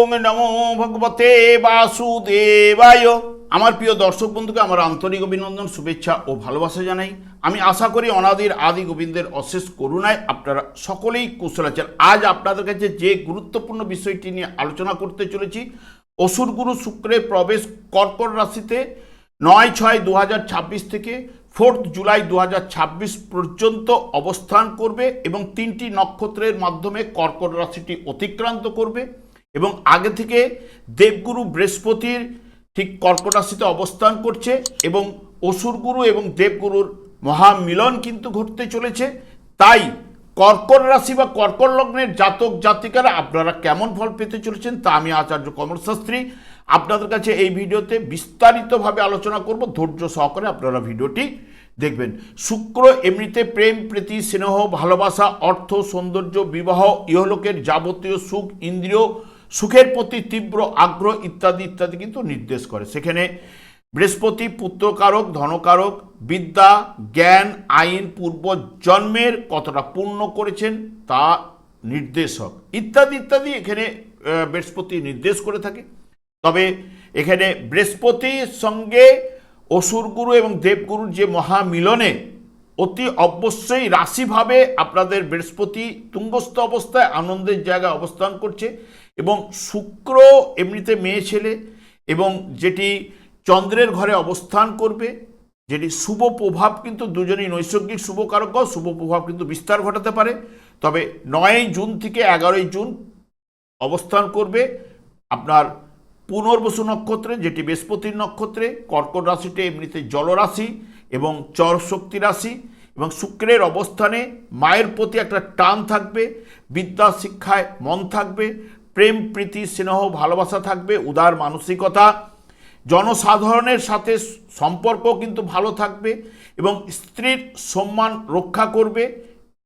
ওং নমো ভগবতে বাসুদেবায়। আমার প্রিয় দর্শক বন্ধুকে আমার আন্তরিক অভিনন্দন, শুভেচ্ছা ও ভালোবাসা জানাই। আমি আশা করি অনাদির আদি গোবিন্দের অশেষ করুণায় আপনারা সকলেই কুশল আছেন। আজ আপনাদের কাছে যে গুরুত্বপূর্ণ বিষয়টি নিয়ে আলোচনা করতে চলেছি, অসুর গুরু শুক্রের প্রবেশ কর্কট রাশিতে 9/6/2026 থেকে 4 জুলাই 2026 পর্যন্ত অবস্থান করবে এবং 3টি নক্ষত্রের মাধ্যমে কর্কট রাশিটি অতিক্রান্ত করবে। এবং আগে থেকে দেবগুরু বৃহস্পতির ঠিক কর্কট রাশিতে অবস্থান করছে এবং অসুরগুরু এবং দেবগুরুর মহামিলন কিন্তু ঘটতে চলেছে। তাই কর্কট রাশি বা কর্কট লগ্নের জাতক জাতিকারা আপনারা কেমন ফল পেতে চলেছেন তা আমি আচার্য কমল শাস্ত্রী আপনাদের কাছে এই ভিডিওতে বিস্তারিতভাবে আলোচনা করব। ধৈর্য সহকারে আপনারা ভিডিওটি দেখবেন। শুক্র এমনিতে প্রেম, প্রীতি, স্নেহ, ভালোবাসা, অর্থ, সৌন্দর্য, বিবাহ, ইহলোকের যাবতীয় সুখ, ইন্দ্রিয় সুখের প্রতি তীব্র আগ্রহ ইত্যাদি ইত্যাদি কিন্তু নির্দেশ করে। সেখানে বৃহস্পতি পুত্রকারক, ধনকারক, বিদ্যা, জ্ঞান, আইন, পূর্ব জন্মের কতটা পূর্ণ করেছেন তা নির্দেশক ইত্যাদি ইত্যাদি এখানে বৃহস্পতি নির্দেশ করে থাকে। তবে এখানে বৃহস্পতির সঙ্গে অসুরগুরু এবং দেবগুরুর যে মহামিলনে অতি অবশ্যই রাশিভাবে আপনাদের বৃহস্পতি তুঙ্গস্থ অবস্থায় আনন্দের জায়গায় অবস্থান করছে এবং শুক্র এমনিতে মেয়ে ছেলে এবং যেটি চন্দ্রের ঘরে অবস্থান করবে, যেটি শুভ প্রভাব কিন্তু দুজনেই নৈসর্গিক শুভ কারক, শুভ প্রভাব কিন্তু বিস্তার ঘটাতে পারে। তবে 9 জুন থেকে 11 জুন অবস্থান করবে আপনার পুনর্বসু নক্ষত্রে, যেটি বৃহস্পতির নক্ষত্রে। কর্কট রাশিতে এমনিতে জলরাশি এবং চর শক্তি রাশি এবং শুক্রের অবস্থানে মায়ের প্রতি একটা টান থাকবে, বিদ্যা শিক্ষায় মন থাকবে, প্রেম, প্রীতি, স্নেহ, ভালোবাসা থাকবে, উদার মানসিকতা, জনসাধারণের সাথে সম্পর্ক কিন্তু ভালো থাকবে এবং স্ত্রীর সম্মান রক্ষা করবে।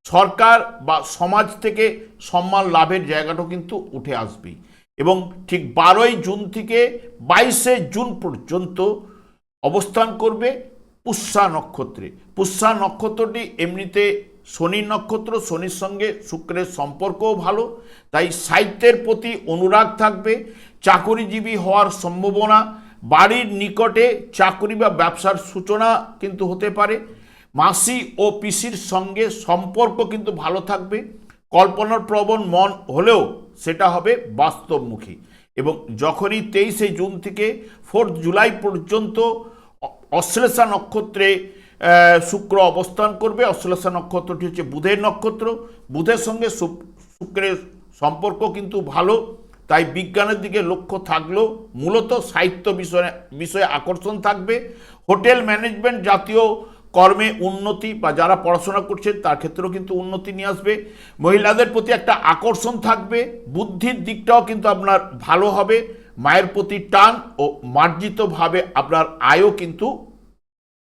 সরকার বা সমাজ থেকে সম্মান লাভের জায়গাটাও কিন্তু উঠে আসবে। এবং ঠিক 12 জুন থেকে 22 জুন পর্যন্ত অবস্থান করবে পুষ্যা নক্ষত্রে। পুষ্যা নক্ষত্রটি এমনিতে শনির নক্ষত্র, শনির সঙ্গে শুক্রের সম্পর্কও ভালো, তাই সাহিত্যের প্রতি অনুরাগ থাকবে, চাকরিজীবী হওয়ার সম্ভাবনা, বাড়ির নিকটে চাকরি বা ব্যবসার সূচনা কিন্তু হতে পারে, মাসি ও পিসির সঙ্গে সম্পর্ক কিন্তু ভালো থাকবে, কল্পনার প্রবণ মন হলেও সেটা হবে বাস্তবমুখী। এবং যখনই 23 জুন থেকে 4 জুলাই পর্যন্ত অশ্লেষা নক্ষত্রে শুক্র অবস্থান করবে। অশ্লেষা নক্ষত্রটি হচ্ছে বুধের নক্ষত্র, বুধের সঙ্গে শুক্রের সম্পর্ক কিন্তু ভালো, তাই বিজ্ঞানের দিকে লক্ষ্য থাকলেও মূলত সাহিত্য বিষয়ে আকর্ষণ থাকবে। হোটেল ম্যানেজমেন্ট জাতীয় কর্মে উন্নতি বা যারা পড়াশোনা করছেন তার ক্ষেত্রেও কিন্তু উন্নতি নিয়ে আসবে। মহিলাদের প্রতি একটা আকর্ষণ থাকবে, বুদ্ধির দিকটাও কিন্তু আপনার ভালো হবে, মায়ের প্রতি টান ও মার্জিতভাবে আপনার আয়ও কিন্তু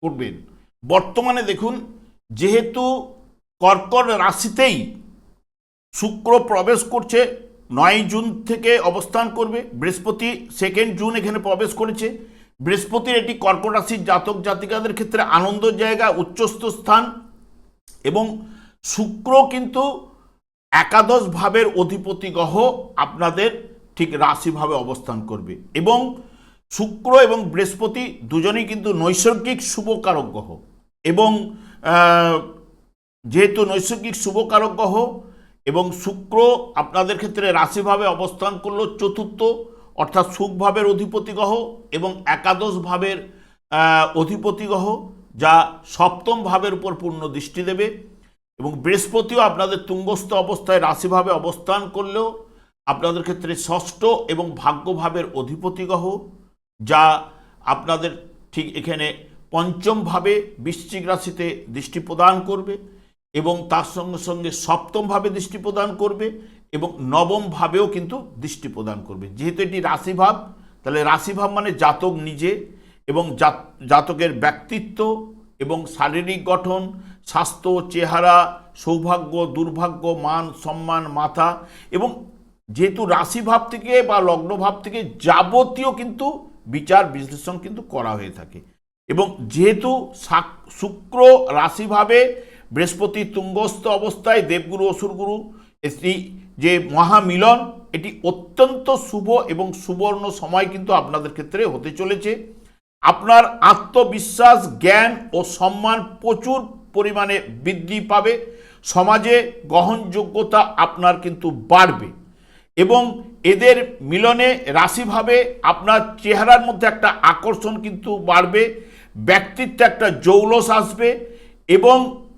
করবেন। বর্তমানে দেখুন, যেহেতু কর্কট রাশিতেই শুক্র প্রবেশ করছে, 9 জুন থেকে অবস্থান করবে, বৃহস্পতি 2 জুন এখানে প্রবেশ করেছে। বৃহস্পতির এটি কর্কট রাশির জাতক জাতিকাদের ক্ষেত্রে আনন্দের জায়গা, উচ্চস্থ স্থান এবং শুক্র কিন্তু একাদশ ভাবের অধিপতি গ্রহ আপনাদের ঠিক রাশিভাবে অবস্থান করবে। এবং শুক্র এবং বৃহস্পতি দুজনেই কিন্তু নৈসর্গিক শুভকারক গ্রহ এবং যেহেতু নৈসর্গিক শুভকারক গ্রহ এবং শুক্র আপনাদের ক্ষেত্রে রাশিভাবে অবস্থান করলো চতুর্থ অর্থাৎ সুখভাবের অধিপতি গ্রহ এবং একাদশ ভাবের অধিপতি গ্রহ, যা সপ্তম ভাবের উপর পূর্ণ দৃষ্টি দেবে। এবং বৃহস্পতিও আপনাদের তুঙ্গস্থ অবস্থায় রাশিভাবে অবস্থান করলেও আপনাদের ক্ষেত্রে ষষ্ঠ এবং ভাগ্যভাবের অধিপতি গ্রহ, যা আপনাদের ঠিক এখানে পঞ্চম ভাবে বৃশ্চিক রাশিতে দৃষ্টি প্রদান করবে এবং তার সঙ্গে সঙ্গে সপ্তম ভাবে দৃষ্টি প্রদান করবে এবং নবম ভাবেও কিন্তু দৃষ্টি প্রদান করবে। যেহেতু এটি রাশিভাব, তাহলে রাশিভাব মানে জাতক নিজে এবং জাতকের ব্যক্তিত্ব এবং শারীরিক গঠন, স্বাস্থ্য, চেহারা, সৌভাগ্য, দুর্ভাগ্য, মান সম্মান, মাথা, এবং যেহেতু রাশিভাব থেকে বা লগ্নভাব থেকে যাবতীয় কিন্তু বিচার বিশ্লেষণ কিন্তু করা হয়ে থাকে। এবং যেহেতু শুক্র রাশিভাবে বৃহস্পতি তুঙ্গস্থ অবস্থায় দেবগুরু অসুরগুরু যে মহামিলন এটি অত্যন্ত শুভ এবং সুবর্ণ সময় কিন্তু আপনাদের ক্ষেত্রে হতে চলেছে। আপনার আত্মবিশ্বাস, জ্ঞান ও সম্মান প্রচুর পরিমাণে বৃদ্ধি পাবে। সমাজে গ্রহণযোগ্যতা আপনার কিন্তু বাড়বে এবং এদের মিলনে রাশিভাবে আপনার চেহারার মধ্যে একটা আকর্ষণ কিন্তু বাড়বে, ব্যক্তিত্বে একটা জৌলস আসবে এবং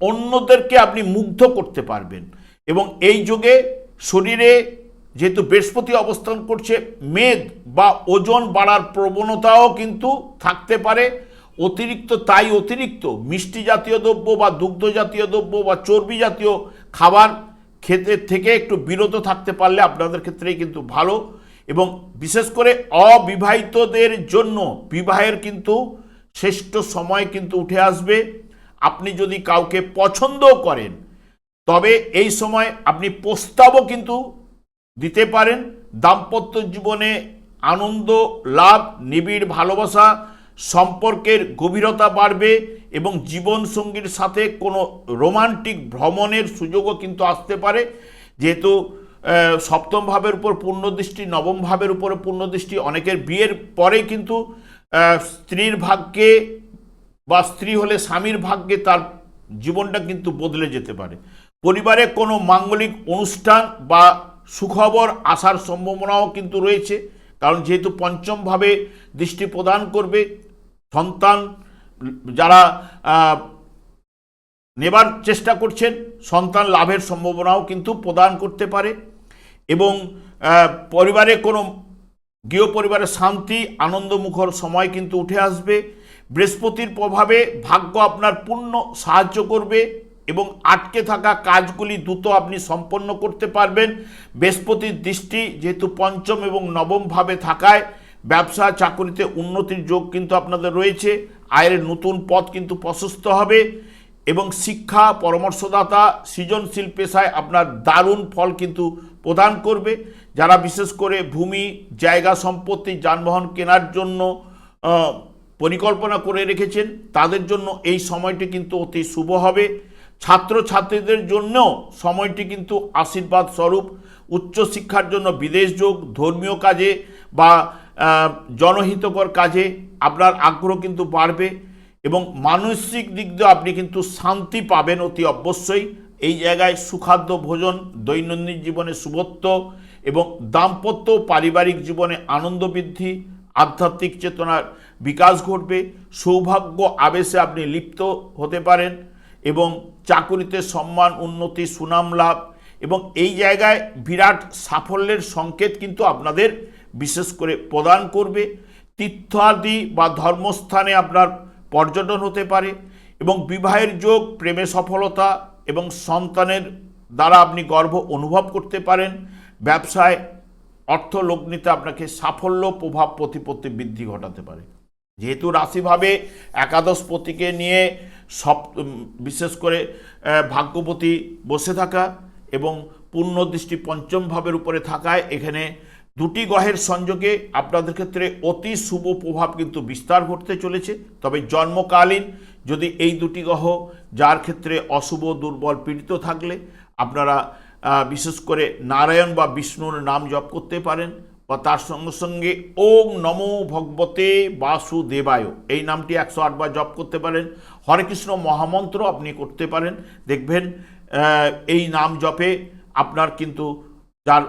অন্যদেরকে আপনি মুগ্ধ করতে পারবেন। এবং এই যুগে শরীরে যেহেতু বৃহস্পতি অবস্থান করছে, মেদ বা ওজন বাড়ার প্রবণতাও কিন্তু থাকতে পারে। অতিরিক্ত মিষ্টি জাতীয় দ্রব্য বা দুগ্ধ জাতীয় দ্রব্য বা চর্বি জাতীয় খাবার খেতে থেকে একটু বিরত থাকতে পারলে আপনাদের ক্ষেত্রেই কিন্তু ভালো। এবং বিশেষ করে অবিবাহিতদের জন্য বিবাহের কিন্তু শ্রেষ্ঠ সময় কিন্তু উঠে আসবে। আপনি যদি কাউকে পছন্দ করেন তবে এই সময় আপনি প্রস্তাবও কিন্তু দিতে পারেন। দাম্পত্য জীবনে আনন্দ লাভ, নিবিড় ভালোবাসা, সম্পর্কের গভীরতা বাড়বে এবং জীবনসঙ্গীর সাথে কোনো রোমান্টিক ভ্রমণের সুযোগও কিন্তু আসতে পারে। যেহেতু সপ্তম ভাবের উপর পূর্ণদৃষ্টি, নবম ভাবের উপরে পূর্ণদৃষ্টি, অনেকের বিয়ের পরেই কিন্তু স্ত্রীর ভাগ্যে বা স্ত্রী হলে স্বামীর ভাগ্যে তার জীবনটা কিন্তু বদলে যেতে পারে। পরিবারে কোনো মাঙ্গলিক অনুষ্ঠান বা সুখবর আসার সম্ভাবনাও কিন্তু রয়েছে, কারণ যেহেতু পঞ্চমভাবে দৃষ্টি প্রদান করবে। সন্তান যারা নেবার চেষ্টা করছেন, সন্তান লাভের সম্ভাবনাও কিন্তু প্রদান করতে পারে এবং পরিবারে কোনো গৃহ পরিবারের শান্তি, আনন্দমুখর সময় কিন্তু উঠে আসবে। বৃহস্পতির প্রভাবে ভাগ্য আপনার পূর্ণ সাহায্য করবে এবং আটকে থাকা কাজগুলি দ্রুত আপনি সম্পন্ন করতে পারবেন। বৃহস্পতির দৃষ্টি যেহেতু পঞ্চম এবং নবম ভাবে থাকায় ব্যবসা চাকরিতে উন্নতির যোগ কিন্তু আপনাদের রয়েছে। আয়ের নতুন পথ কিন্তু প্রশস্ত হবে এবং শিক্ষা, পরামর্শদাতা, সৃজনশীল পেশায় আপনার দারুণ ফল কিন্তু প্রদান করবে। যারা বিশেষ করে ভূমি, জায়গা, সম্পত্তি, যানবাহন কেনার জন্য পরিকল্পনা করে রেখেছেন তাদের জন্য এই সময়টি কিন্তু অতি শুভ হবে। ছাত্রছাত্রীদের জন্যও সময়টি কিন্তু আশীর্বাদ স্বরূপ। উচ্চশিক্ষার জন্য বিদেশ যোগ, ধর্মীয় কাজে বা জনহিতকর কাজে আপনার আগ্রহ কিন্তু বাড়বে এবং মানসিক দিক দিয়ে আপনি কিন্তু শান্তি পাবেন অতি অবশ্যই। এই জায়গায় সুখাদ্য ভোজন, দৈনন্দিন জীবনে শুভত্ব এবং দাম্পত্য পারিবারিক জীবনে আনন্দ বৃদ্ধি, আধ্যাত্মিক চেতনার বিকাশ ঘটবে। সৌভাগ্য আবেশে আপনি লিপ্ত হতে পারেন এবং চাকুরিতে সম্মান, উন্নতি, সুনাম লাভ এবং এই জায়গায় বিরাট সাফল্যের সংকেত কিন্তু আপনাদের বিশেষ করে প্রদান করবে। তীর্থাদি বা ধর্মস্থানে আপনার পর্যটন হতে পারে এবং বিবাহের যোগ, প্রেমে সফলতা এবং সন্তানের দ্বারা আপনি গর্ব অনুভব করতে পারেন। ব্যবসায় অর্থ লগ্নিতে আপনাকে সাফল্য, প্রভাব, প্রতিপত্তি বৃদ্ধি ঘটাতে পারে। যেহেতু রাশিভাবে একাদশপতিকে নিয়ে বিশেষ করে ভাগ্যপতি বসে থাকা এবং পূর্ণদৃষ্টি পঞ্চম ভাবের উপরে থাকায় এখানে দুটি গ্রহের সংযোগে আপনাদের ক্ষেত্রে অতি শুভ প্রভাব কিন্তু বিস্তার ঘটতে চলেছে। তবে জন্মকালীন যদি এই দুটি গ্রহ যার ক্ষেত্রে অশুভ, দুর্বল, পীড়িত থাকলে আপনারা বিশেষ করে নারায়ণ বা বিষ্ণুর নাম জপ করতে পারেন বা তার সঙ্গে সঙ্গে ওম নমো ভগবতে বাসুদেবায় এই নামটি 108 বার জপ করতে পারেন। হরে কৃষ্ণ মহামন্ত্র আপনি করতে পারেন। দেখবেন এই নাম জপে আপনার কিন্তু যার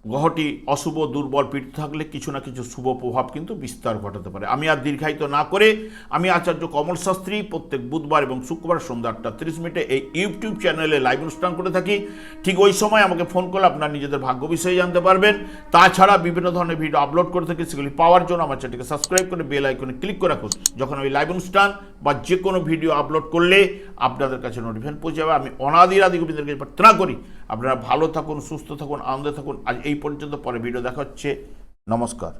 গ্রহটি অশুভ, দুর্বল, পীড়িত থাকলে কিছু না কিছু শুভ প্রভাব কিন্তু বিস্তার ঘটাতে পারে। আমি আর দীর্ঘায়িত না করে আমি আচার্য কমল শাস্ত্রী প্রত্যেক বুধবার এবং শুক্রবার সন্ধ্যা 8:30 এই ইউটিউব চ্যানেলে লাইভ অনুষ্ঠান করে থাকি। ঠিক ওই সময় আমাকে ফোন করলে আপনার নিজেদের ভাগ্য বিষয়ে জানতে পারবেন। তাছাড়া বিভিন্ন ধরনের ভিডিও আপলোড করে থাকি, সেগুলি পাওয়ার জন্য আমার চ্যানেলটিকে সাবস্ক্রাইব করে বেল আইকনে ক্লিক করে রাখুন। যখন আমি লাইভ অনুষ্ঠান বা যে কোনো ভিডিও আপলোড করলে আপনাদের কাছে নোটিফিকেশন পৌঁছে যাবে। আমি অনাদি গোবিন্দের কাছে প্রার্থনা করি আপনারা ভালো থাকুন, সুস্থ থাকুন, আনন্দে থাকুন। আজ এই পর্যন্ত, পরে ভিডিও দেখা হচ্ছে। নমস্কার।